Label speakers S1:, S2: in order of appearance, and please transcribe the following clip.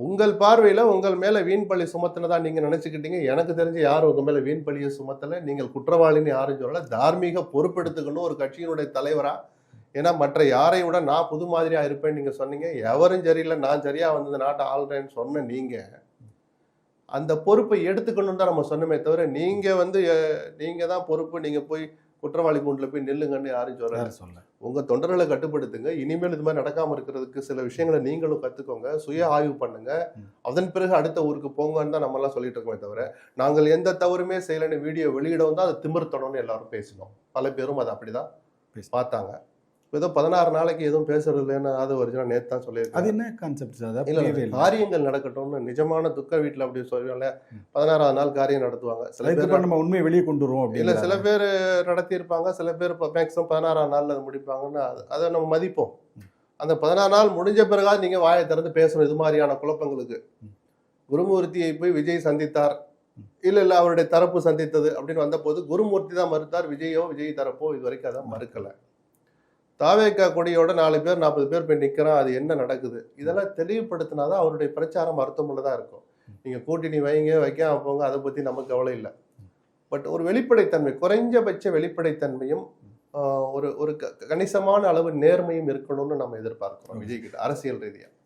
S1: உங்கள் பார்வையில உங்கள் மேல வீண் பழி சுமத்தினதா நீங்க நினைச்சுக்கிட்டீங்க. எனக்கு தெரிஞ்சு யாரும் உங்க மேல வீண் பழியை சுமத்தல. நீங்கள் குற்றவாளின்னு யாரும் சொல்லல. தார்மீக பொறுப்பெடுத்துக்கணும் ஒரு கட்சியினுடைய தலைவரா. ஏன்னா மற்ற யாரை விட நான் புது மாதிரியா இருப்பேன்னு நீங்க சொன்னீங்க. எவரும் சரியில்லை, நான் சரியா வந்து இந்த நாட்டை ஆள்றேன்னு சொன்ன நீங்க அந்த பொறுப்பை எடுத்துக்கணும் தான் நம்ம சொன்னமே தவிர, நீங்க வந்து நீங்க தான் பொறுப்பு, நீங்க போய் குற்றவாளி கூண்டுல போய் நில்லுங்கன்னு யாரும் சொல்லல. உங்க தொண்டர்களை கட்டுப்படுத்துங்க. இனிமேல் இது மாதிரி நடக்காம இருக்கிறதுக்கு சில விஷயங்களை நீங்களும் கத்துக்கோங்க. சுய ஆய்வு பண்ணுங்க. அதன் பிறகு அடுத்த ஊருக்கு போங்கன்னு தான் நம்ம எல்லாம் சொல்லிட்டு இருக்கோமே தவிர, நாங்கள் எந்த தவறுமே செய்யலன்னு வீடியோ வெளியிடவும் தான் அது திமிர்த்தணும்னு எல்லாரும் பேசணும். பல பேரும் அதை அப்படிதான் பார்த்தாங்க. ஏதோ 16 நாளைக்கு எதுவும் பேசுறது இல்லைன்னு அது ஒரிஜினல் நேத்து தான் சொல்லியிருக்கேன்.
S2: அது என்ன கான்செப்ட்?
S1: இல்ல, காரியங்கள் நடக்கட்டும்னு நிஜமான துக்க வீட்டுல அப்படி சொல்லுவாங்கல்ல, 16ஆவது நாள் காரியம் நடத்துவாங்க. சில பேர் நம்ம உண்மையை வெளியே கொண்டு வருவோம். இல்ல, சில பேர் நடத்தி இருப்பாங்க, சில பேர் மேக்ஸிமம் 16ஆம் நாள்ல அதை முடிப்பாங்கன்னு அதை நம்ம மதிப்போம். அந்த 16 நாள் முடிஞ்ச பிறகாவது நீங்க வாயை திறந்து பேசணும். இது மாதிரியான குழப்பங்களுக்கு குருமூர்த்தியை போய் விஜய் சந்தித்தார், இல்ல அவருடைய தரப்பு சந்தித்தது அப்படின்னு வந்த போது குருமூர்த்தி தான் மறுத்தார். விஜய் தரப்போ இது வரைக்கும் அதான் மறுக்கல. தாவேக்கா கொடியோட 4 பேர் 40 பேர் போய் நிற்கிறான். அது என்ன நடக்குது, இதெல்லாம் தெளிவுபடுத்தினாதான் அவருடைய பிரச்சாரம் அர்த்தமுள்ளதா இருக்கும். நீங்க கூட்டணி வைக்காம போங்க, அதை பத்தி நமக்கு கவலை இல்லை. பட் ஒரு வெளிப்படைத்தன்மை, குறைஞ்சபட்ச வெளிப்படைத்தன்மையும் ஒரு கணிசமான அளவு நேர்மையும் இருக்கணும்னு நம்ம எதிர்பார்க்கிறோம் விஜய் கிட்ட அரசியல் ரீதியா.